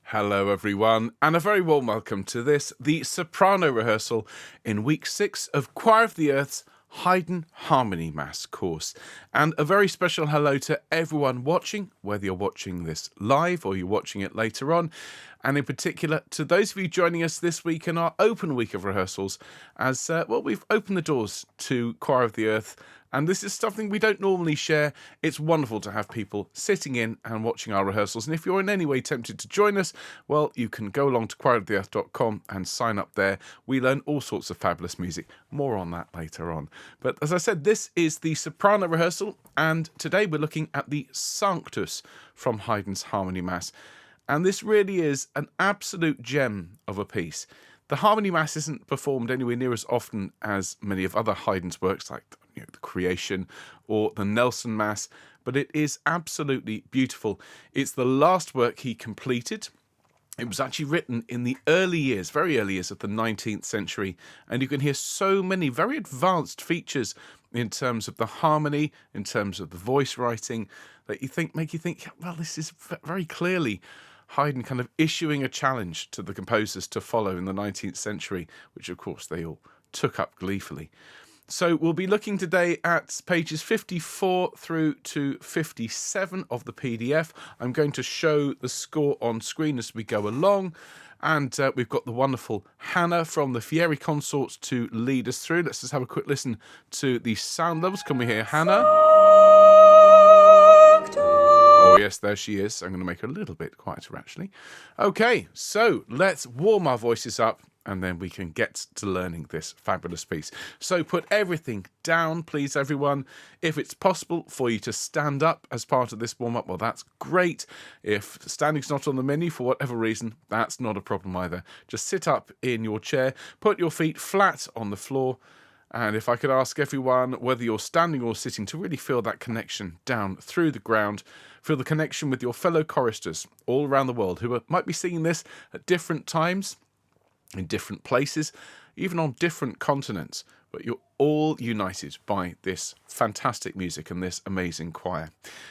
Hello everyone, and a very warm welcome to this, the Soprano Rehearsal in week 6 of Choir of the Earth's Haydn Harmoniemesse course. And a very special hello to everyone watching, whether you're watching this live or you're watching it later on, and in particular to those of you joining us this week in our open week of rehearsals, as we've opened the doors to Choir of the Earth. And this is something we don't normally share. It's wonderful to have people sitting in and watching our rehearsals. And if you're in any way tempted to join us, well, you can go along to choiroftheearth.com and sign up there. We learn all sorts of fabulous music. More on that later on. But as I said, this is the Soprano Rehearsal. And today we're looking at the Sanctus from Haydn's Harmoniemesse. And this really is an absolute gem of a piece. The Harmoniemesse isn't performed anywhere near as often as many of other Haydn's works, like the Creation or the Nelson Mass, but it is absolutely beautiful. It's the last work he completed. It was actually written in the early years, very early years of the 19th century, and you can hear so many very advanced features in terms of the harmony, in terms of the voice writing, that make you think, well, this is very clearly Haydn kind of issuing a challenge to the composers to follow in the 19th century, which of course they all took up gleefully. So we'll be looking today at pages 54 through to 57 of the PDF. I'm going to show the score on screen as we go along. And we've got the wonderful Hannah from the Fieri Consorts to lead us through. Let's just have a quick listen to the sound levels. Can we hear Hannah? Oh, yes, there she is. I'm going to make her a little bit quieter, actually. Okay, so let's warm our voices up, and then we can get to learning this fabulous piece. So put everything down, please, everyone. If it's possible for you to stand up as part of this warm-up, well, that's great. If standing's not on the menu for whatever reason, that's not a problem either. Just sit up in your chair, put your feet flat on the floor, and if I could ask everyone, whether you're standing or sitting, to really feel that connection down through the ground, feel the connection with your fellow choristers all around the world who might be singing this at different times, in different places, even on different continents, but you're all united by this fantastic music and this amazing choir.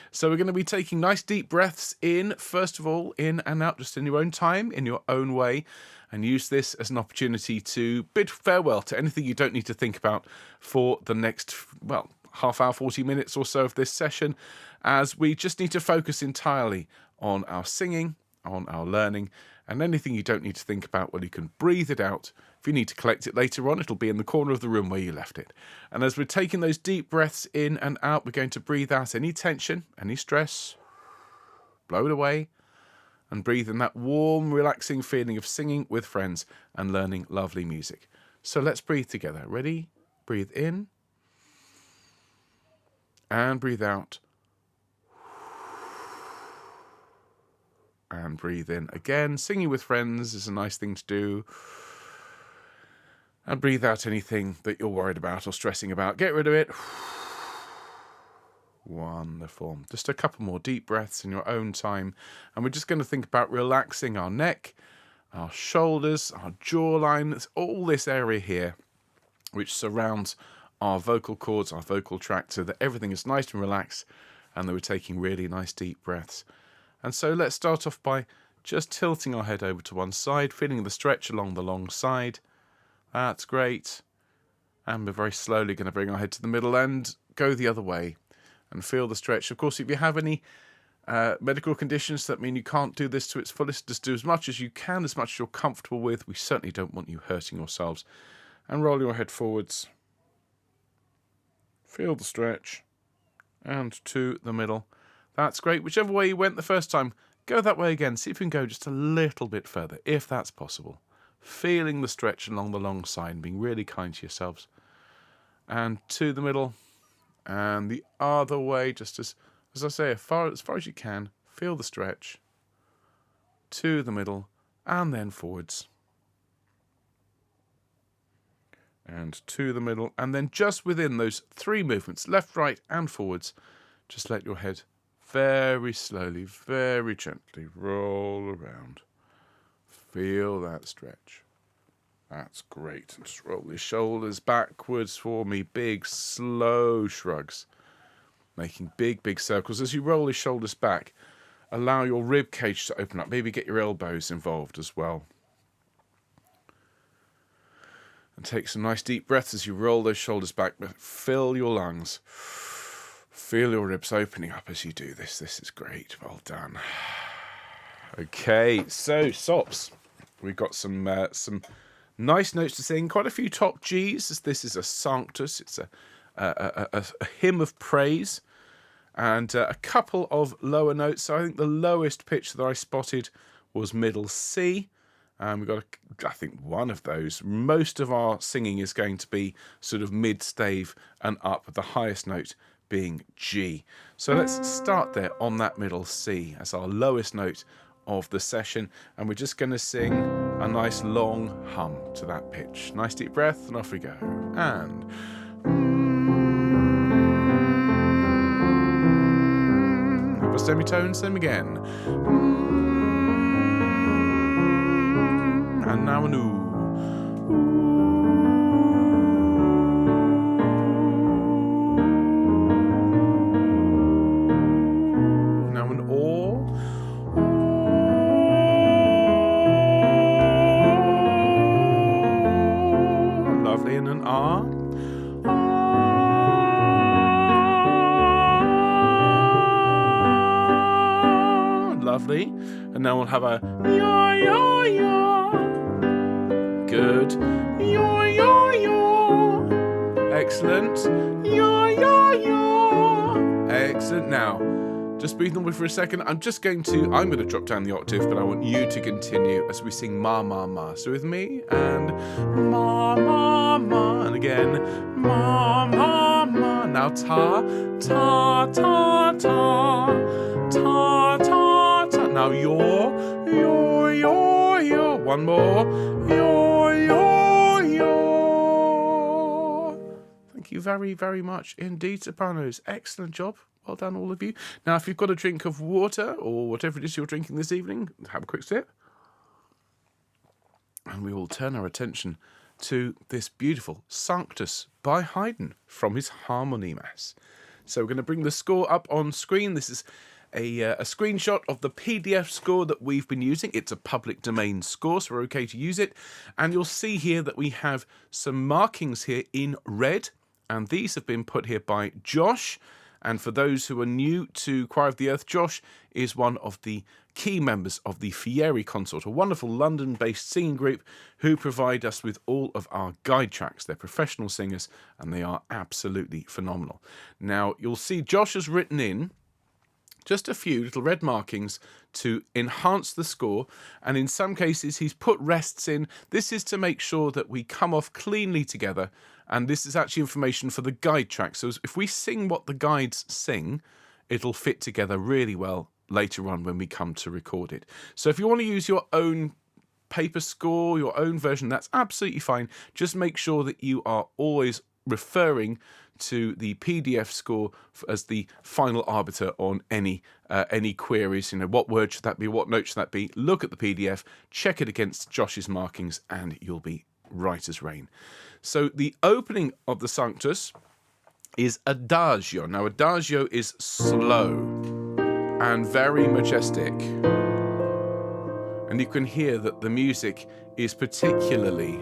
So we're going to be taking nice deep breaths in, first of all, in and out, just in your own time, in your own way, and use this as an opportunity to bid farewell to anything you don't need to think about for the next, half hour, 40 minutes or so of this session, as we just need to focus entirely on our singing, on our learning, and anything you don't need to think about, well, you can breathe it out. If you need to collect it later on, it'll be in the corner of the room where you left it. And as we're taking those deep breaths in and out, we're going to breathe out any tension, any stress, blow it away, and breathe in that warm, relaxing feeling of singing with friends and learning lovely music. So let's breathe together. Ready? Breathe in. And breathe out. And breathe in again. Singing with friends is a nice thing to do. And breathe out anything that you're worried about or stressing about. Get rid of it. Wonderful. Just a couple more deep breaths in your own time. And we're just going to think about relaxing our neck, our shoulders, our jawline. It's all this area here which surrounds our vocal cords, our vocal tract, so that everything is nice and relaxed and that we're taking really nice deep breaths. And so let's start off by just tilting our head over to one side, feeling the stretch along the long side. That's great. And we're very slowly going to bring our head to the middle and go the other way and feel the stretch. Of course, if you have any medical conditions that mean you can't do this to its fullest, just do as much as you can, as much as you're comfortable with. We certainly don't want you hurting yourselves. And roll your head forwards. Feel the stretch. And to the middle. That's great. Whichever way you went the first time, go that way again. See if you can go just a little bit further, if that's possible. Feeling the stretch along the long side and being really kind to yourselves. And to the middle. And the other way, just as I say, as far as you can. Feel the stretch. To the middle. And then forwards. And to the middle. And then just within those three movements, left, right, and forwards, just let your head very slowly, very gently roll around. Feel that stretch. That's great. Just roll your shoulders backwards for me. Big, slow shrugs. Making big, big circles. As you roll your shoulders back, allow your rib cage to open up. Maybe get your elbows involved as well. And take some nice deep breaths as you roll those shoulders back. But fill your lungs. Feel your ribs opening up as you do this. This is great. Well done. Okay, so Sops. We've got some nice notes to sing. Quite a few top Gs. This is a Sanctus. It's a hymn of praise. And a couple of lower notes. So I think the lowest pitch that I spotted was middle C. We've got, I think, one of those. Most of our singing is going to be sort of mid-stave and up, with the highest note being G. So let's start there on that middle C as our lowest note of the session. And we're just going to sing a nice long hum to that pitch. Nice deep breath, and off we go. And... upper semitone, same again. And now an ooh. Now an aw. Lovely, and an ah. Lovely. And now we'll have a yaw, yaw, yaw. Good. Yaw, yaw, yaw. Excellent. Yaw, yaw, yaw. Excellent. Now, just breathe normally for a second. I'm going to drop down the octave, but I want you to continue as we sing ma, ma, ma. So with me, and ma, ma, ma. And again, ma, ma, ma. Now ta, ta, ta, ta. Ta, ta, ta. Now yaw, yaw, yaw, yaw. One more. Yaw, yaw, yaw. Thank you very, very much indeed, sopranos. Excellent job. Well done, all of you. Now, if you've got a drink of water or whatever it is you're drinking this evening, have a quick sip. And we will turn our attention to this beautiful Sanctus by Haydn from his Harmoniemesse. So we're going to bring the score up on screen. This is a screenshot of the PDF score that we've been using. It's a public domain score, so we're okay to use it. And you'll see here that we have some markings here in red, and these have been put here by Josh. And for those who are new to Choir of the Earth, Josh is one of the key members of the Fieri Consort, a wonderful London-based singing group who provide us with all of our guide tracks. They're professional singers, and they are absolutely phenomenal. Now, you'll see Josh has written in just a few little red markings to enhance the score, and in some cases he's put rests in. This is to make sure that we come off cleanly together, and this is actually information for the guide track. So if we sing what the guides sing, it'll fit together really well later on when we come to record it. So if you want to use your own paper score, your own version, that's absolutely fine. Just make sure that you are always referring to the PDF score as the final arbiter on any queries. You know, what word should that be? What note should that be? Look at the PDF, check it against Josh's markings, and you'll be right as rain. So the opening of the Sanctus is Adagio. Now, Adagio is slow and very majestic. And you can hear that the music is particularly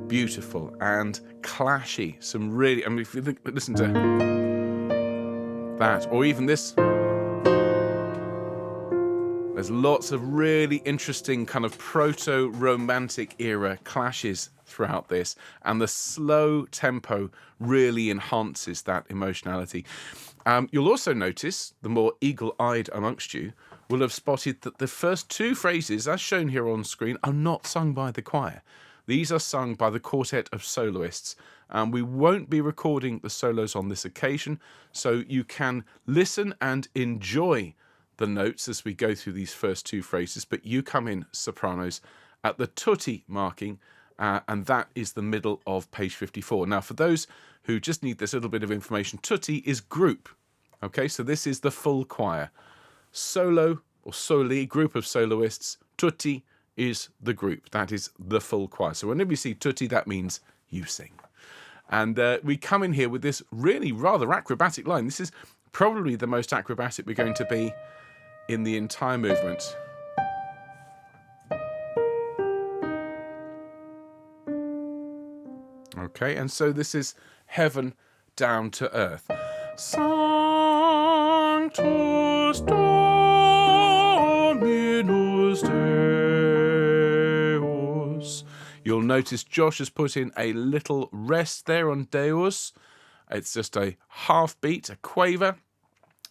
beautiful and clashy. Some really, I mean, if you listen to that, or even this, there's lots of really interesting kind of proto-romantic era clashes throughout this, and the slow tempo really enhances that emotionality. You'll also notice, the more eagle-eyed amongst you will have spotted that the first two phrases, as shown here on screen, are not sung by the choir. These are sung by the quartet of soloists. We won't be recording the solos on this occasion, so you can listen and enjoy the notes as we go through these first two phrases, but you come in, sopranos, at the tutti marking, and that is the middle of page 54. Now, for those who just need this little bit of information, tutti is group. Okay, so this is the full choir. Solo or soli, group of soloists. Tutti is the group. That is the full choir. So whenever you see tutti, that means you sing. And we come in here with this really rather acrobatic line. This is probably the most acrobatic we're going to be in the entire movement. Okay, and so this is heaven down to earth. Sanctus Dominus Deus. You'll notice Josh has put in a little rest there on Deus. It's just a half beat, a quaver,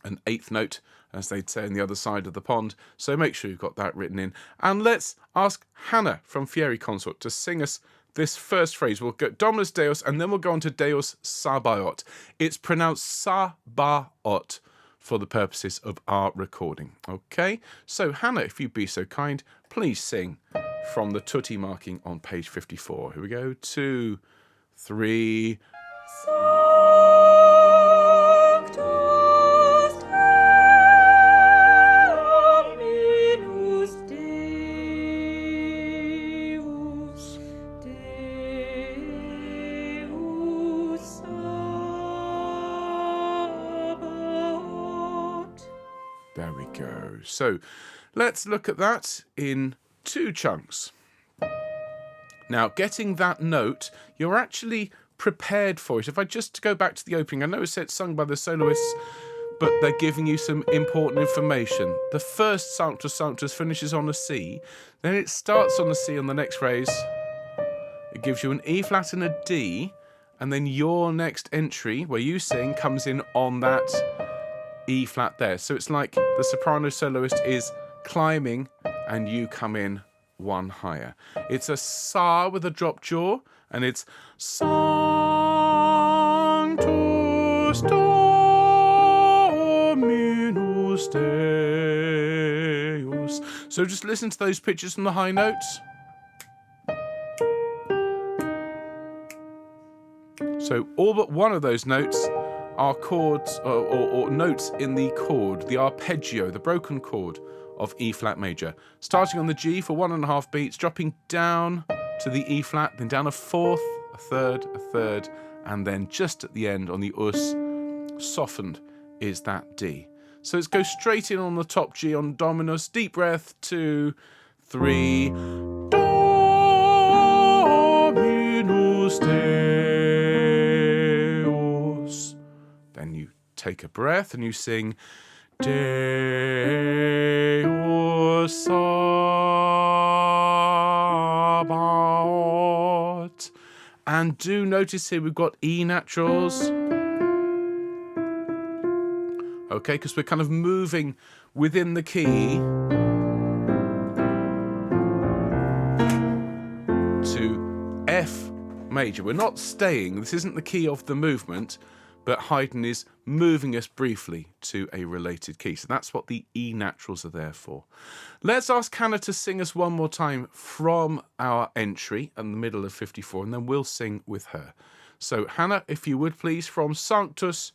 an eighth note, as they'd say on the other side of the pond. So make sure you've got that written in. And let's ask Hannah from Fieri Consort to sing us this first phrase. We'll go Dominus Deus, and then we'll go on to Deus Sabaoth. It's pronounced Sabaoth for the purposes of our recording. Okay, so Hannah, if you'd be so kind, please sing from the tutti marking on page 54. Here we go. 2, 3. There we go. So let's look at that in 2 chunks. Now, getting that note, you're actually prepared for it. If I just go back to the opening, I know it's sung by the soloists, but they're giving you some important information. The first Sanctus Sanctus finishes on a C, then it starts on a C on the next phrase. It gives you an E flat and a D, and then your next entry, where you sing, comes in on that E flat there. So it's like the soprano soloist is climbing and you come in 1 higher. It's a Sa with a drop jaw, and it's Sanctus Dominus Deus. So just listen to those pitches from the high notes. So all but one of those notes are chords or notes in the chord, the arpeggio, the broken chord of E flat major. Starting on the G for 1.5 beats, dropping down to the E flat, then down a fourth, a third, and then just at the end on the Us, softened, is that D. So let's go straight in on the top G on Dominus. Deep breath, 2, 3. Dominus Deus. Then you take a breath and you sing Deus Sabaoth. And do notice here we've got E naturals. Okay, because we're kind of moving within the key to F major. We're not staying. This isn't the key of the movement, but Haydn is moving us briefly to a related key. So that's what the E naturals are there for. Let's ask Hannah to sing us one more time from our entry in the middle of 54, and then we'll sing with her. So Hannah, if you would please, from Sanctus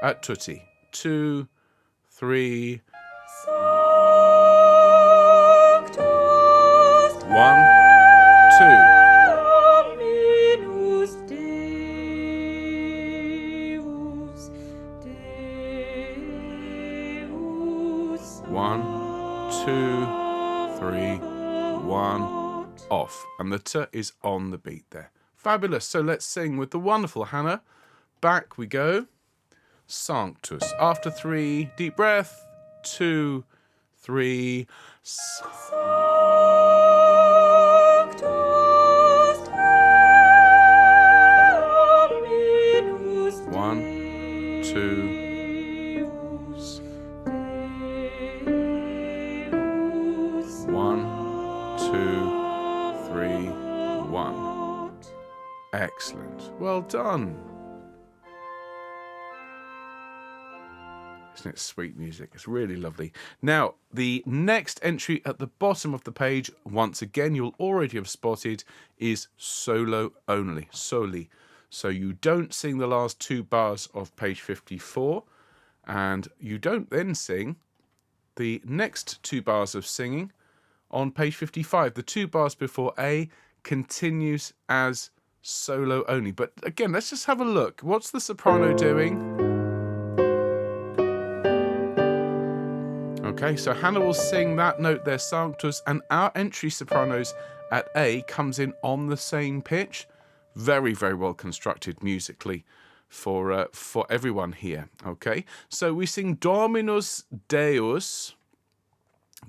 at Tutti. 2, 3. 1, 2. 1, 2, 3, 1, off. And the T is on the beat there. Fabulous. So let's sing with the wonderful Hannah. Back we go. Sanctus. After 3, deep breath. 2, 3. 1, 2. 1, 2, 3, 1. Excellent. Well done. Isn't it sweet music? It's really lovely. Now, the next entry at the bottom of the page, once again, you'll already have spotted, is solo only, soli. So you don't sing the last 2 bars of page 54, and you don't then sing the next 2 bars of singing on page 55. The 2 bars before A continues as solo only. But again, let's just have a look. What's the soprano doing? Okay, so Hannah will sing that note there, Sanctus, and our entry sopranos at A comes in on the same pitch. Very, very well constructed musically for everyone here. Okay, so we sing Dominus Deus,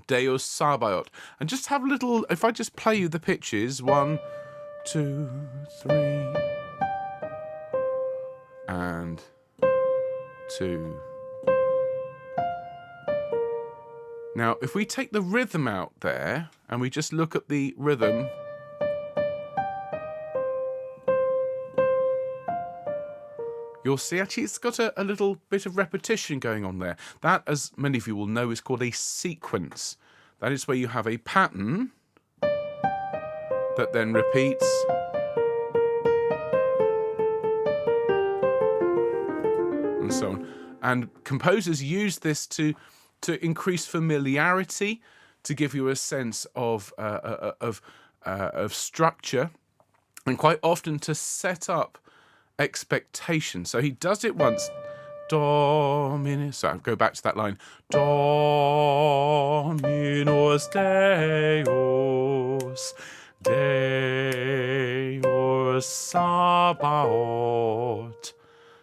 Deus Sabaoth, and just have a little. If I just play you the pitches, 1, 2, 3, and 2. Now, if we take the rhythm out there and we just look at the rhythm, you'll see actually it's got a little bit of repetition going on there. That, as many of you will know, is called a sequence. That is where you have a pattern that then repeats. And so on. And composers use this to increase familiarity, to give you a sense of structure, and quite often to set up expectation. So he does it once. Dominus. So I'll go back to that line. Dominus Deus, Deus Sabaoth.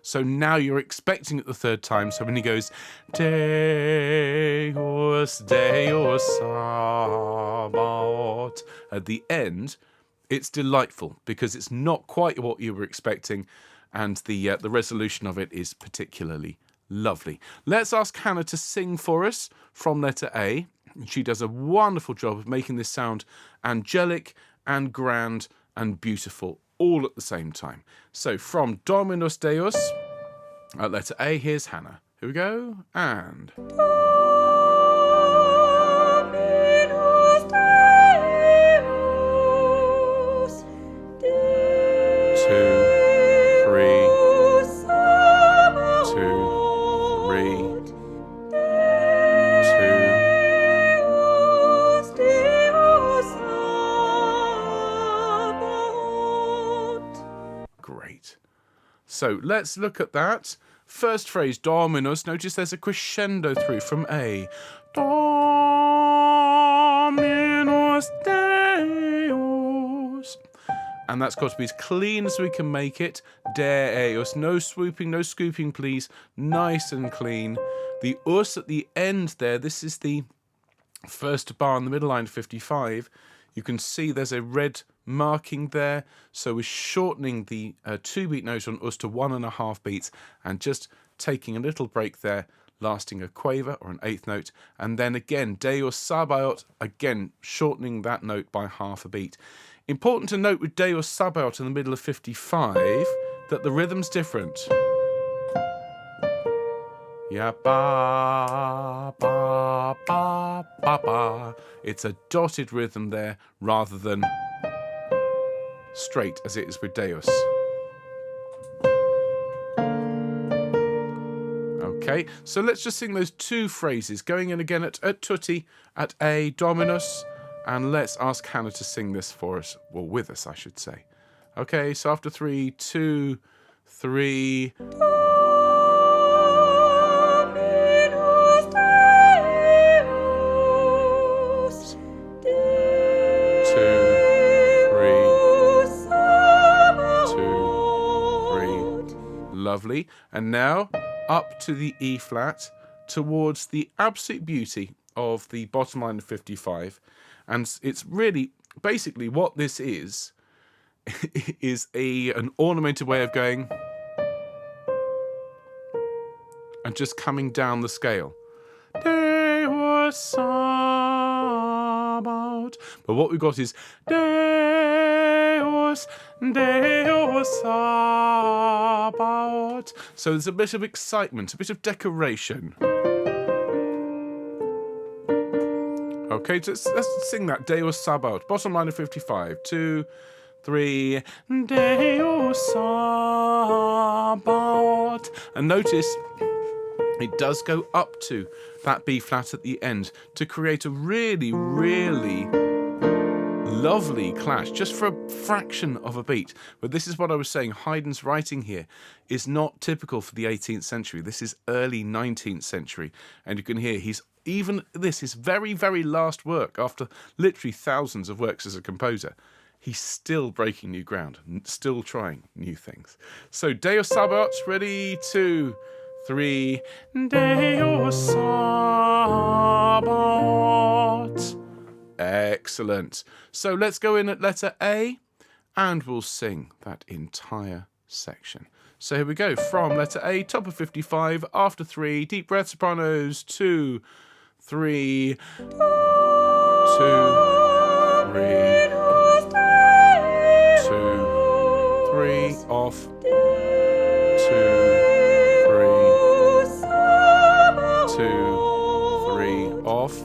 So now you're expecting it the third time. So when he goes, Deus, Deus Sabaoth, at the end, it's delightful because it's not quite what you were expecting, and the resolution of it is particularly lovely. Let's ask Hannah to sing for us from letter A. She does a wonderful job of making this sound angelic and grand and beautiful all at the same time. So from Dominus Deus, at letter A, here's Hannah. Here we go, and... Dominus Deus, 2, 3, 2, 3, 2. Great. So let's look at that. First phrase, Dominus. Notice there's a crescendo through from A. Dominus Deus. And that's got to be as clean as we can make it. Deus. No swooping, no scooping, please. Nice and clean. The us at the end there, this is the first bar in the middle line, 55. You can see there's a red marking there, so we're shortening the 2-beat note on us to 1.5 beats and just taking a little break there, lasting a quaver or an eighth note, and then again Deus Sabaoth, again shortening that note by half a beat. Important to note with Deus Sabaoth in the middle of 55 that the rhythm's different. Yeah, ba, ba, ba, ba, ba. It's a dotted rhythm there rather than straight as it is with Deus. Okay, so let's just sing those 2 phrases, going in again at tutti, at A, Dominus, and let's ask Hannah to sing this for us, well, with us, I should say. Okay, so after 3, 2, 3... Lovely. And now up to the E flat towards the absolute beauty of the bottom line of 55. And it's really, basically what this is an ornamented way of going and just coming down the scale. Deus Sabaoth. But what we've got is Deus, Deus Sabaoth. So there's a bit of excitement, a bit of decoration. Okay, so let's sing that Deus Sabaoth. Bottom line of 55. 2, 3. Deus Sabaoth. And notice it does go up to that B flat at the end to create a really, really lovely clash, just for a fraction of a beat. But this is what I was saying. Haydn's writing here is not typical for the 18th century. This is early 19th century. And you can hear his very, very last work, after literally thousands of works as a composer, he's still breaking new ground, still trying new things. So Deus Sabaoth, ready, 2, 3. Deus Sabaoth. Excellent. So let's go in at letter A and we'll sing that entire section. So here we go. From letter A, top of 55, after 3, deep breath, sopranos, 2, 3, 2, 3, 2, 3, off, 2, 3, 2, 3, off, 2,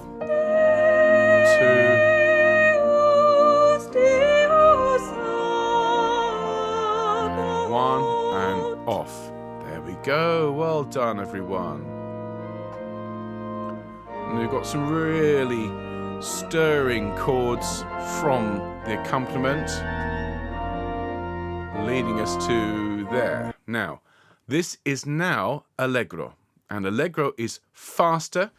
1, and off. There we go. Well done, everyone. And we've got some really stirring chords from the accompaniment, leading us to there. Now, this is now allegro, and allegro is faster,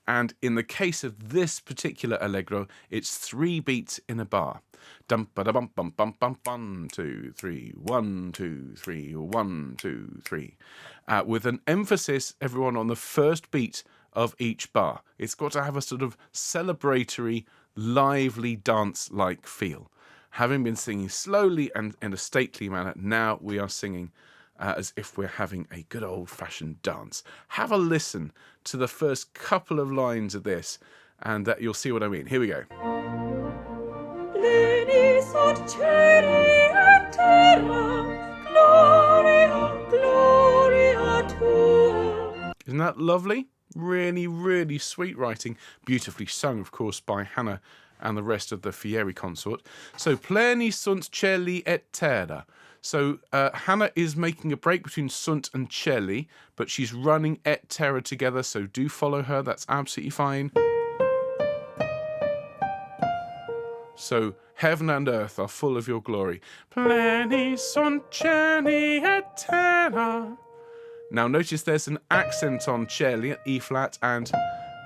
and in the case of this particular allegro, it's 3 beats in a bar. Dum ba da bum bum bum bum 1, 2, 3, 1, 2, 3, 1, 2, 3, with an emphasis, everyone, on the first beat of each bar. It's got to have a sort of celebratory, lively, dance-like feel. Having been singing slowly and in a stately manner, now we are singing as if we're having a good old-fashioned dance. Have a listen to the first couple of lines of this, and you'll see what I mean. Here we go. Pleni sunt celi et terra, gloria, gloria tua. Isn't that lovely? Really, really sweet writing. Beautifully sung, of course, by Hannah and the rest of the Fieri consort. So, pleni sunt celi et terra. So, Hannah is making a break between sunt and celi, but she's running et terra together, so do follow her. That's absolutely fine. So, heaven and earth are full of your glory. Pleni sunt celi et terra. Now notice there's an accent on celi at E flat and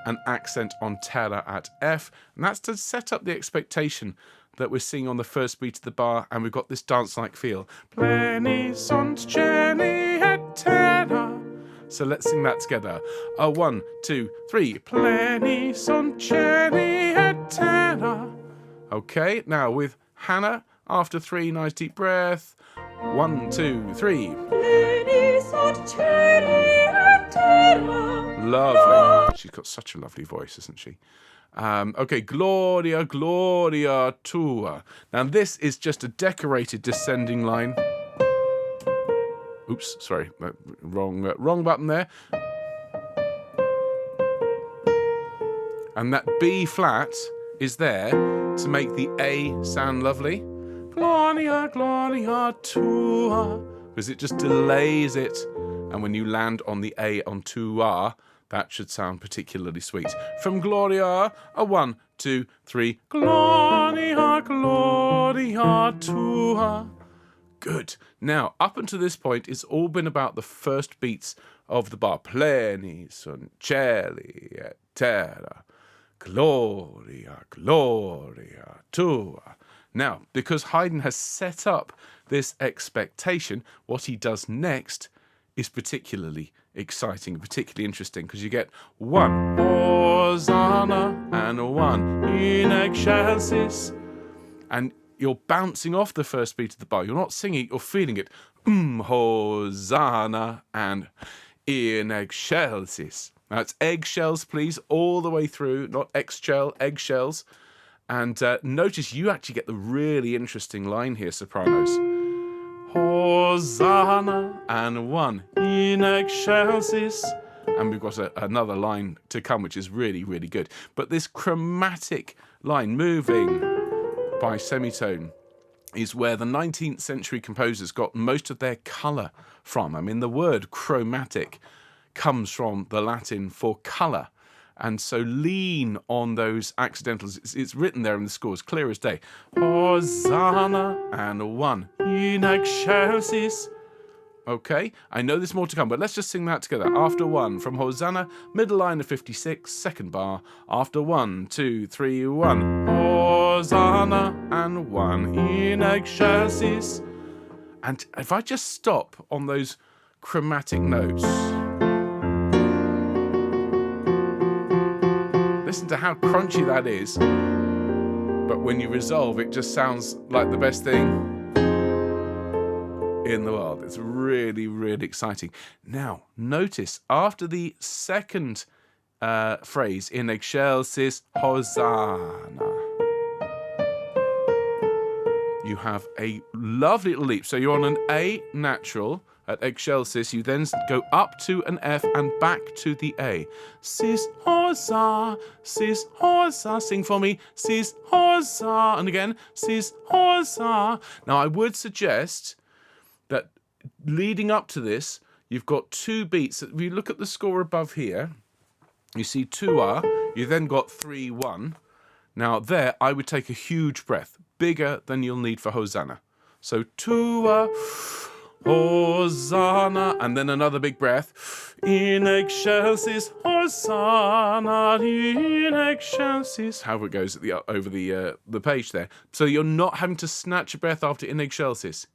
an accent on terra at F, and that's to set up the expectation that we're singing on the first beat of the bar, and we've got this dance-like feel. Pleni sunt celi et terra. So let's sing that together. 1, 2, 3. Pleni sunt celi et terra. Okay, now with Hannah, after 3, nice deep breath. 1, 2, 3. Pleni sunt celi et terra. Lovely. She's got such a lovely voice, isn't she? Okay, Gloria, Gloria tua. Now this is just a decorated descending line. Oops, sorry, wrong button there. And that B flat is there to make the A sound lovely. Gloria, Gloria tua. Because it just delays it. And when you land on the A on tua, that should sound particularly sweet. From Gloria, 1, 2, 3. Gloria, Gloria tua. Good. Now, up until this point, it's all been about the first beats of the bar. Pleni sunt celi et terra. Gloria, Gloria tua. Now, because Haydn has set up this expectation, what he does next is particularly exciting, particularly interesting, because you get 1 Hosanna and 1 in excelsis, and you're bouncing off the first beat of the bar. You're not singing, you're feeling it. Hosanna and in excelsis. Now it's eggshells, please, all the way through, not eggshell, eggshells. And notice you actually get the really interesting line here, sopranos. Hosanna and 1 in excelsis. And we've got another line to come, which is really, really good. But this chromatic line, moving by semitone, is where the 19th century composers got most of their colour from. I mean, the word chromatic comes from the Latin for colour. And so lean on those accidentals. It's written there in the score, as clear as day. Hosanna, and 1. In excelsis. Okay, I know there's more to come, but let's just sing that together. After 1, from Hosanna, middle line of 56, second bar. After 1, 2, 3, 1. Hosanna, and 1. In excelsis. And if I just stop on those chromatic notes, listen to how crunchy that is. But when you resolve, it just sounds like the best thing in the world. It's really, really exciting. Now, notice after the second phrase, in excelsis Hosanna, you have a lovely little leap. So you're on an A natural at excelsis. You then go up to an F and back to the A. Sis hosa, sis hosa. Sing for me. Sis hosa. And again, sis hosa. Now I would suggest that leading up to this, you've got 2 beats. If you look at the score above here, you see 2R. You then got 3-1. Now there, I would take a huge breath, bigger than you'll need for Hosanna. So 2R, Hosanna, and then another big breath. In excelsis Hosanna, in excelsis. However it goes at over the page there. So you're not having to snatch a breath after in excelsis.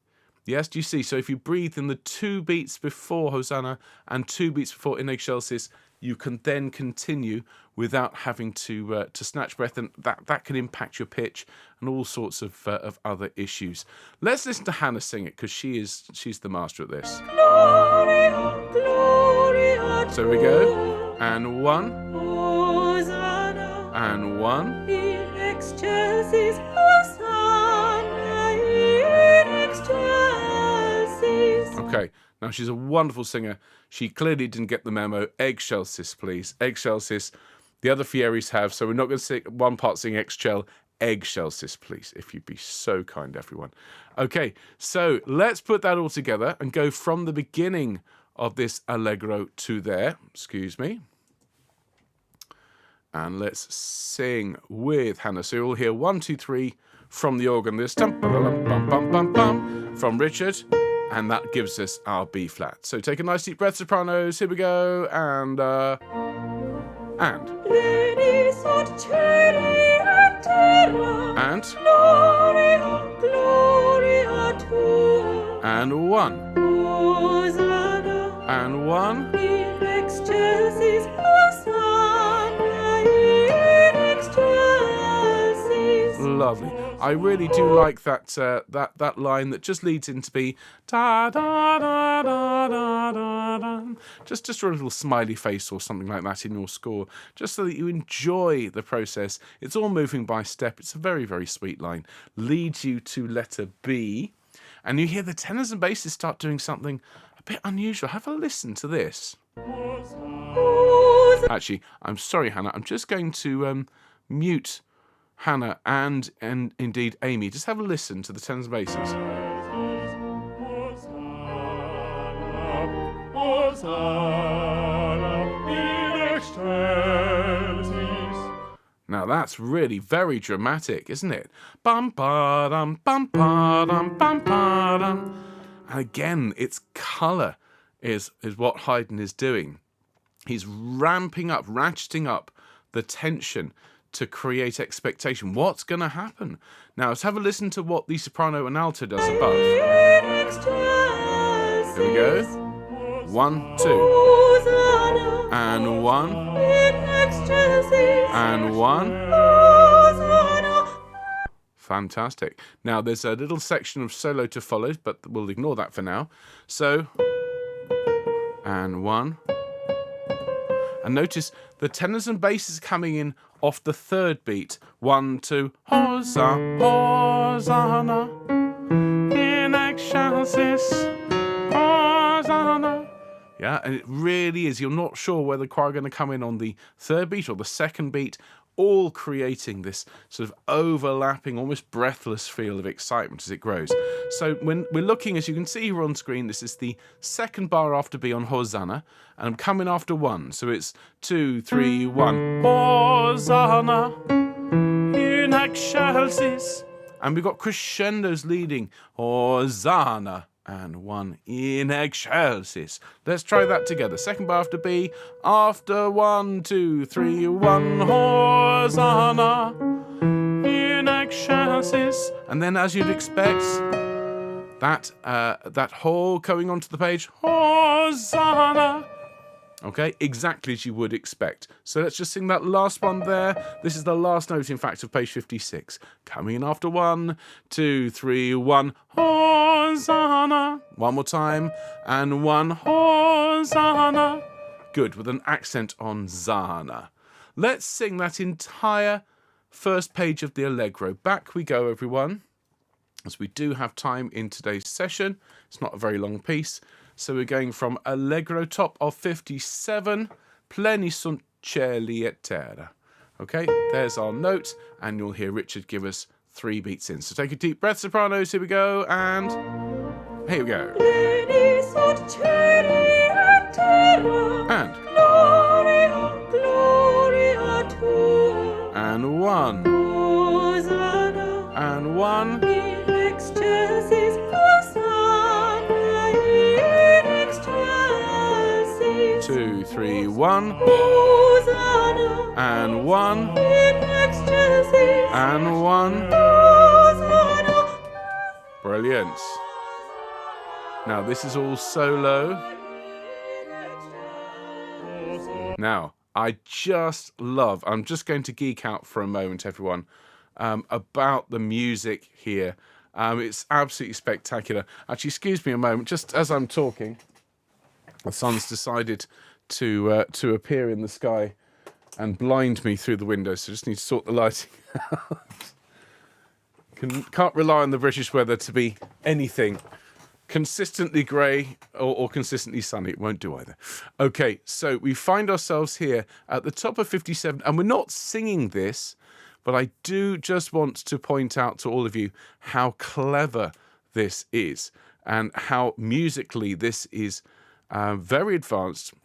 Yes, do you see? So if you breathe in the 2 beats before Hosanna and 2 beats before in excelsis, you can then continue without having to snatch breath, and that can impact your pitch and all sorts of other issues. Let's listen to Hannah sing it, because she's the master at this. Gloria, gloria. So we go, and 1, Hosanna. and 1. In excelsis Hosanna. In excelsis. Okay, now she's a wonderful singer. She clearly didn't get the memo. Excelsis, please. Excelsis. The other fieries have, so we're not going to sing one part sing excel. Excelsis, please, if you'd be so kind, everyone. Okay, so let's put that all together and go from the beginning of this allegro to there. Excuse me. And let's sing with Hannah. So you'll hear 1, 2, 3 from the organ. This from Richard. And that gives us our B flat. So take a nice deep breath, sopranos. Here we go. And. Venis ad celi et terra. And. Gloria, gloria tua. And 1. Hosanna. And 1. In excelsis Hosanna. In excelsis. Lovely. I really do like that that line that just leads into B. Da da da da da da da. Just a little smiley face or something like that in your score, just so that you enjoy the process. It's all moving by step. It's a very, very sweet line. Leads you to letter B, and you hear the tenors and basses start doing something a bit unusual. Have a listen to this. Actually, I'm sorry, Hannah. I'm just going to mute Hannah and indeed Amy. Just have a listen to the tenors and basses. Now that's really very dramatic, isn't it? Bum ba dum bum ba dum bum ba dum. And again, its colour is what Haydn is doing. He's ramping up, ratcheting up the tension to create expectation. What's going to happen? Now, let's have a listen to what the soprano and alto does above. Here we go. 1, 2. And 1. And 1. Fantastic. Now, there's a little section of solo to follow, but we'll ignore that for now. So, and 1. And notice the tenors and basses coming in off the 3rd beat. 1, 2, Hosanna, Hosanna, in excelsis, Hosanna. Yeah, and it really is. You're not sure whether the choir are going to come in on the 3rd beat or the 2nd beat all creating this sort of overlapping, almost breathless feel of excitement as it grows. So when we're looking, as you can see here on screen, this is the second bar after B on Hosanna, and I'm coming after 1. So it's 2, 3, 1. Hosanna in excelsis. And we've got crescendos leading. Hosanna. And 1 in excelsis. Let's try that together. Second bar after B. After 1, 2, 3, 1. Hosanna in excelsis. And then, as you'd expect, that whole going onto the page. Hosanna. Okay, exactly as you would expect. So let's just sing that last one there. This is the last note, in fact, of page 56. Coming in after 1, 2, 3, 1. Hosanna. One more time. And 1. Hosanna. Good, with an accent on Zana. Let's sing that entire first page of the Allegro. Back we go, everyone, as we do have time in today's session. It's not a very long piece. So we're going from Allegro top of 57, Pleni sunt cieli et terra. Okay, there's our note, and you'll hear Richard give us 3 beats in. So take a deep breath, sopranos, here we go, and here we go. Pleni sunt cieli et terra, And gloria tua. And 1. Hosanna And 1. in excelsis, Hosanna in excelsis. 2, 3, 1. Hosanna And 1. in excelsis, And 1. Hosanna. Brilliant. Now this is all solo. Now, I just love, I'm just going to geek out for a moment, everyone, about the music here. It's absolutely spectacular. Actually, excuse me a moment, just as I'm talking, the sun's decided to appear in the sky and blind me through the window, so just need to sort the lighting out. Can't rely on the British weather to be anything consistently grey or consistently sunny. It won't do either. Okay, so we find ourselves here at the top of 57, and we're not singing this, but I do just want to point out to all of you how clever this is and how musically this is very advanced,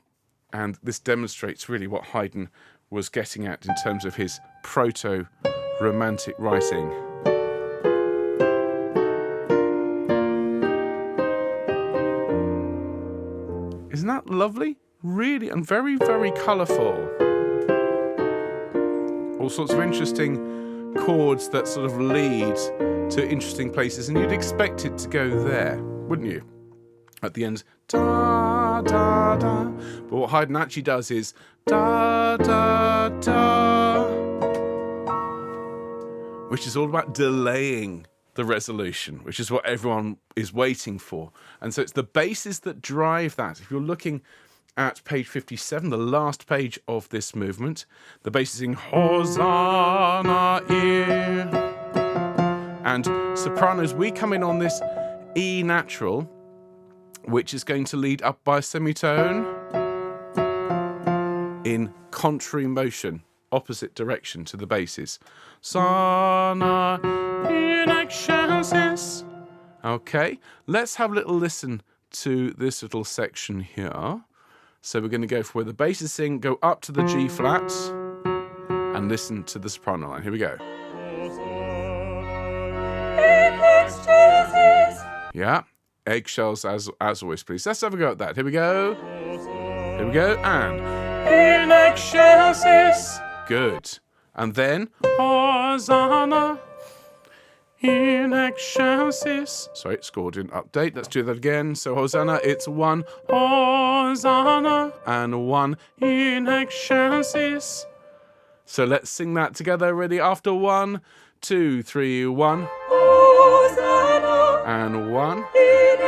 and this demonstrates really what Haydn was getting at in terms of his proto-romantic writing. Isn't that lovely? Really, and very, very colourful. All sorts of interesting chords that sort of lead to interesting places, and you'd expect it to go there, wouldn't you? At the end, da, da, da. But what Haydn actually does is da, da, da, which is all about delaying the resolution, which is what everyone is waiting for. And so it's the basses that drive that. If you're looking at page 57, the last page of this movement, the bass is in Hosanna in. And sopranos, we come in on this E natural, which is going to lead up by a semitone in contrary motion, opposite direction to the basses. Sana in excelsis. Okay, let's have a little listen to this little section here. So we're going to go for where the basses sing, go up to the G flat, and listen to the soprano line. Here we go. Yeah, eggshells as always, please. Let's have a go at that. Here we go. Here we go, and in excelsis. Good. And then Hosanna in excelsis. Sorry, score didn't update. Let's do that again. So Hosanna, it's 1 Hosanna and 1 in excelsis. So let's sing that together. Ready? After 1, 2, 3, 1. Hosanna And 1. in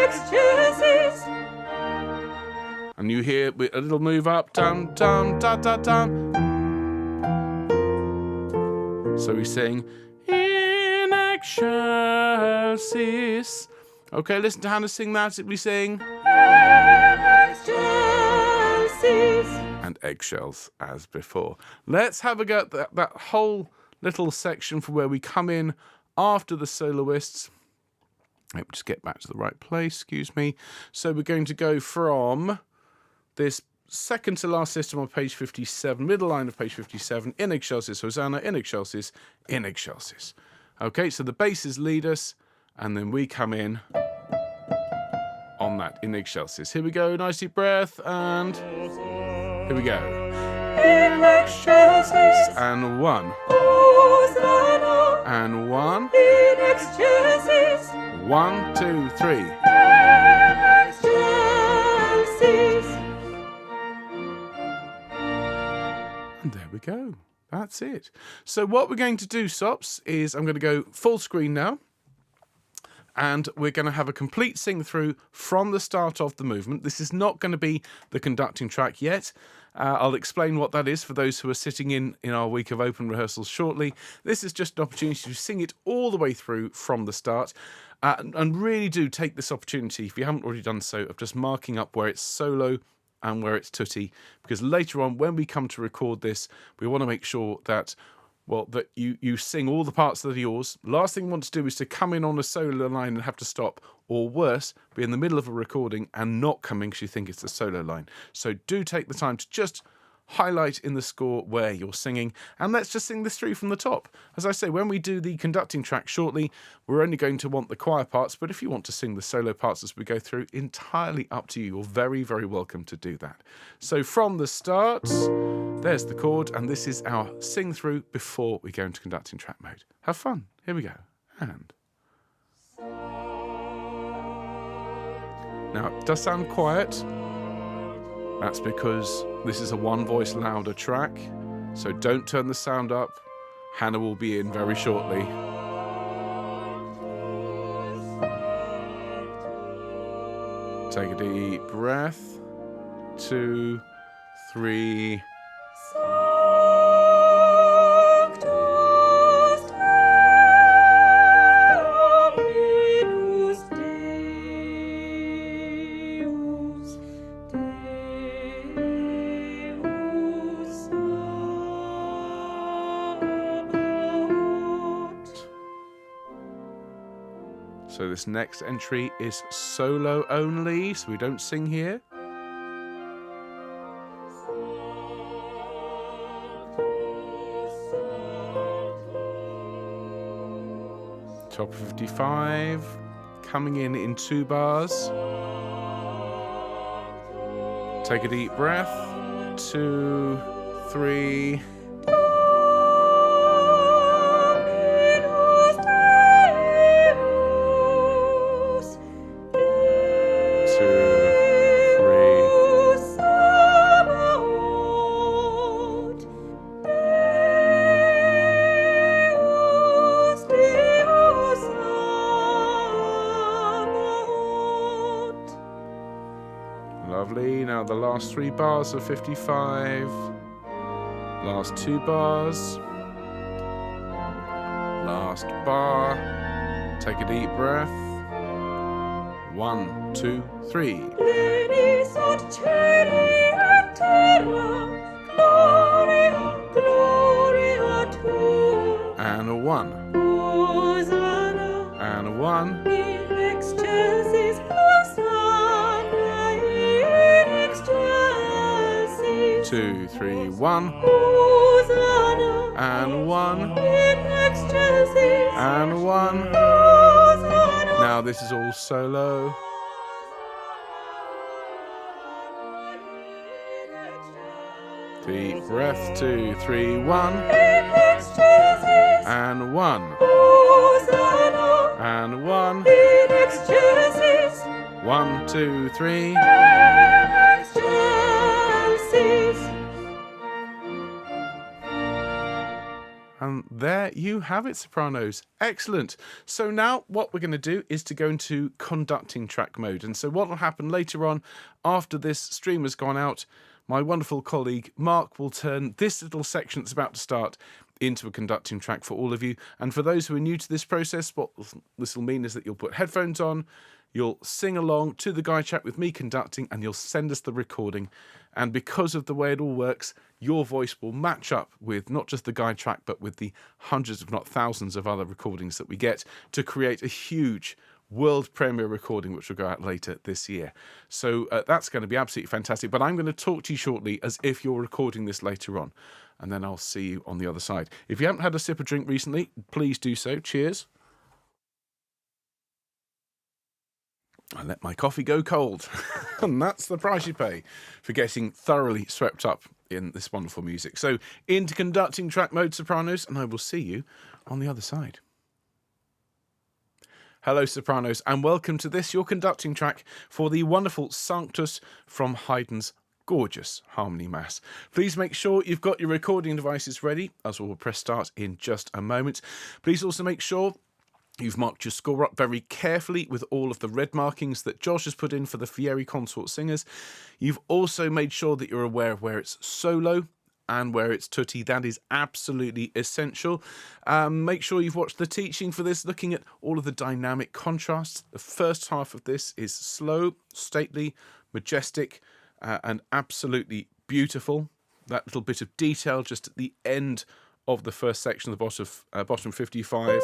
excelsis. And you hear a little move up, down, down, da, da, down. So we sing in excelsis. Okay, listen to Hannah sing that. We sing In excelsis. and eggshells as before. Let's have a go at that whole little section from where we come in after the soloists. Let me just get back to the right place, excuse me. So we're going to go from this second to last system on page 57, middle line of page 57, in excelsis, Hosanna, in excelsis, in excelsis. Okay, so the basses lead us, and then we come in on that in excelsis. Here we go, nice deep breath, and here we go. In excelsis. And one. Hosanna. And one. In excelsis. 1, 2, 3. Excelsis. And there we go. That's it. So what we're going to do, Sops, is I'm going to go full screen now. And we're going to have a complete sing through from the start of the movement. This is not going to be the conducting track yet. I'll explain what that is for those who are sitting in our week of open rehearsals shortly. This is just an opportunity to sing it all the way through from the start. And really do take this opportunity, if you haven't already done so, of just marking up where it's solo and where it's tutti. Because later on, when we come to record this, we want to make sure that that you sing all the parts that are yours. Last thing you want to do is to come in on a solo line and have to stop, or worse, be in the middle of a recording and not come in because you think it's the solo line. So do take the time to just highlight in the score where you're singing, and let's just sing this through from the top. As I say, when we do the conducting track shortly, we're only going to want the choir parts, but if you want to sing the solo parts as we go through, entirely up to you. You're very, very welcome to do that. So from the start, there's the chord, and this is our sing through before we go into conducting track mode. Have fun. Here we go. And now it does sound quiet. That's because this is a one voice louder track, so don't turn the sound up. Hannah will be in very shortly. Take a deep breath. 2, 3. So this next entry is solo only, so we don't sing here. Top of 55, coming in 2 bars. Take a deep breath. 2, 3. 3 bars of 55, last 2 bars, last bar, take a deep breath, 1, 2, 3. And a 1, and a 1, 2, 3, 1, and 1, and 1. Now this is all solo. Deep breath. 2, 3, 1, and 1, and 1. 1, 2, 3. And there you have it, sopranos. Excellent. So now what we're going to do is to go into conducting track mode. And so what will happen later on, after this stream has gone out, my wonderful colleague Mark will turn this little section that's about to start into a conducting track for all of you. And for those who are new to this process, what this will mean is that you'll put headphones on, you'll sing along to the guide track with me conducting, and you'll send us the recording. And because of the way it all works, your voice will match up with not just the guide track, but with the hundreds, if not thousands, of other recordings that we get to create a huge world premiere recording, which will go out later this year. So that's going to be absolutely fantastic. But I'm going to talk to you shortly as if you're recording this later on, and then I'll see you on the other side. If you haven't had a sip of drink recently, please do so. Cheers. I let my coffee go cold. And that's the price you pay for getting thoroughly swept up in this wonderful music. So into conducting track mode, sopranos, and I will see you on the other side. Hello, sopranos, and welcome to this, your conducting track for the wonderful Sanctus from Haydn's gorgeous Harmoniemesse. Please make sure you've got your recording devices ready, as we'll press start in just a moment. Please also make sure you've marked your score up very carefully with all of the red markings that Josh has put in for the Fieri consort singers. You've also made sure that you're aware of where it's solo and where it's tutti. That is absolutely essential. Make sure you've watched the teaching for this, looking at all of the dynamic contrasts. The first half of this is slow, stately, majestic, and absolutely beautiful. That little bit of detail just at the end of the first section, the bottom 55.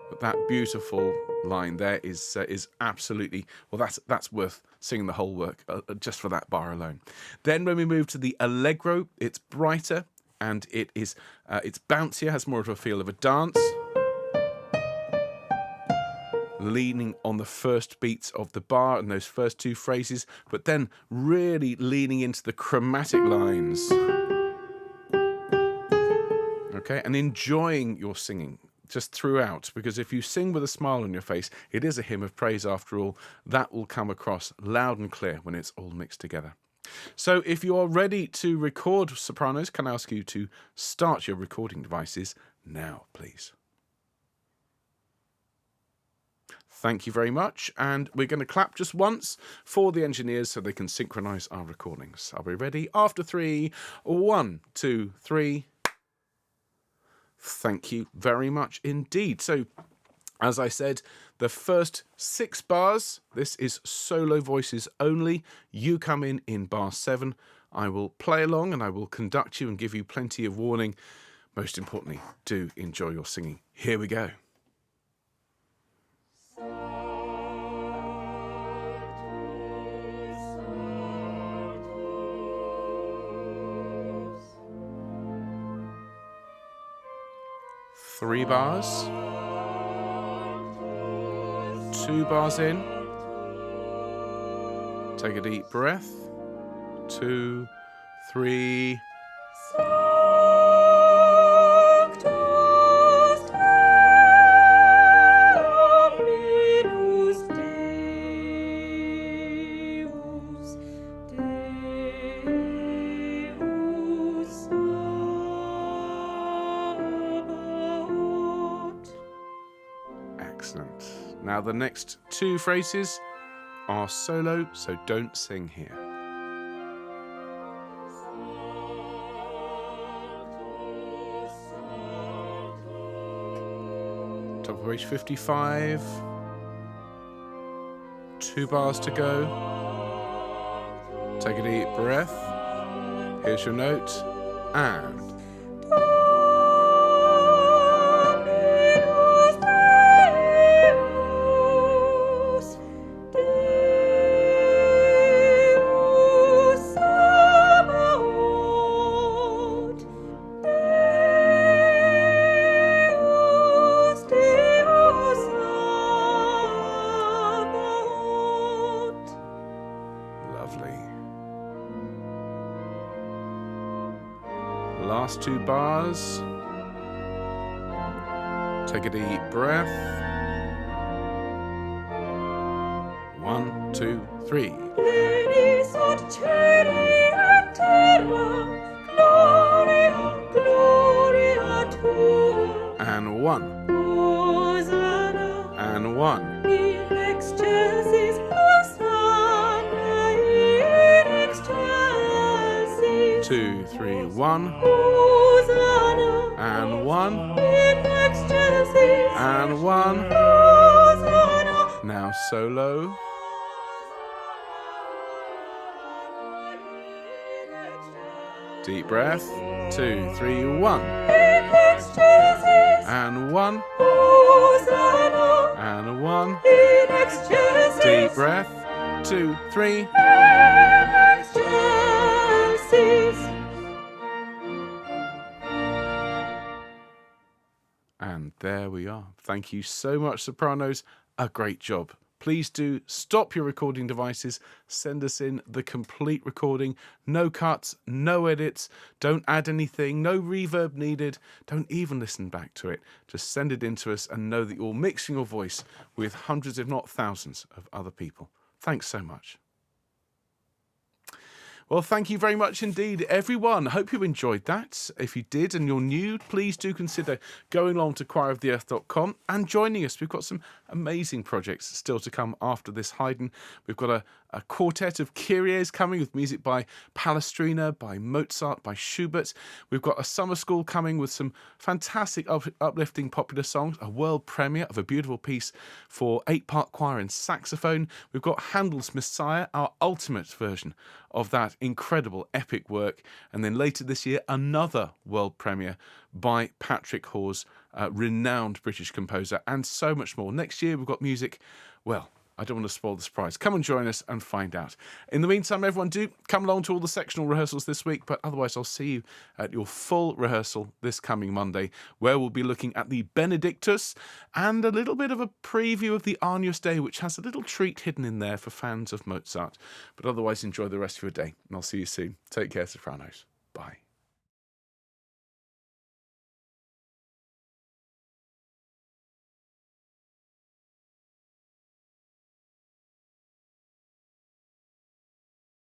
But that beautiful line there is absolutely, well, that's worth singing the whole work just for that bar alone. Then when we move to the allegro, it's brighter and it's bouncier, has more of a feel of a dance, leaning on the first beats of the bar and those first two phrases, but then really leaning into the chromatic lines. Okay, and enjoying your singing just throughout, because if you sing with a smile on your face, it is a hymn of praise after all. That will come across loud and clear when it's all mixed together. So if you are ready to record, sopranos, can I ask you to start your recording devices now, please? Thank you very much, and we're going to clap just once for the engineers so they can synchronise our recordings. Are we ready? After 3, 1, 2, 3... Thank you very much indeed. So, as I said, the first 6 bars, this is solo voices only. You come in bar 7. I will play along and I will conduct you and give you plenty of warning. Most importantly, do enjoy your singing. Here we go. Three bars, 2 bars in, take a deep breath, 2, 3, excellent. Now the next 2 phrases are solo, so don't sing here. Top of page 55. 2 bars to go. Take a deep breath. Here's your note. And last 2 bars. Take a deep breath. 1, 2, 3. And 1. And 1. 2, 3, 1. And 1. And 1. Now solo. Deep breath. 2, 3, 1. in excelsis, And 1. Hosanna, And 1. in excelsis, Deep breath. 2, 3. in excelsis. And there we are. Thank you so much, sopranos. A great job. Please do stop your recording devices. Send us in the complete recording. No cuts, no edits. Don't add anything. No reverb needed. Don't even listen back to it. Just send it in to us and know that you're mixing your voice with hundreds, if not thousands, of other people. Thanks so much. Well, thank you very much indeed, everyone. Hope you enjoyed that. If you did and you're new, please do consider going along to choiroftheearth.com and joining us. We've got some amazing projects still to come after this Haydn. We've got a quartet of Kyries coming with music by Palestrina, by Mozart, by Schubert. We've got a summer school coming with some fantastic uplifting popular songs, a world premiere of a beautiful piece for 8-part choir and saxophone. We've got Handel's Messiah, our ultimate version of that incredible epic work, and then later this year another world premiere by Patrick Hawes, renowned British composer, and so much more. Next year we've got music, well, I don't want to spoil the surprise. Come and join us and find out. In the meantime, everyone, do come along to all the sectional rehearsals this week, but otherwise I'll see you at your full rehearsal this coming Monday, where we'll be looking at the Benedictus and a little bit of a preview of the Agnus Dei, which has a little treat hidden in there for fans of Mozart. But otherwise, enjoy the rest of your day, and I'll see you soon. Take care, sopranos. Bye.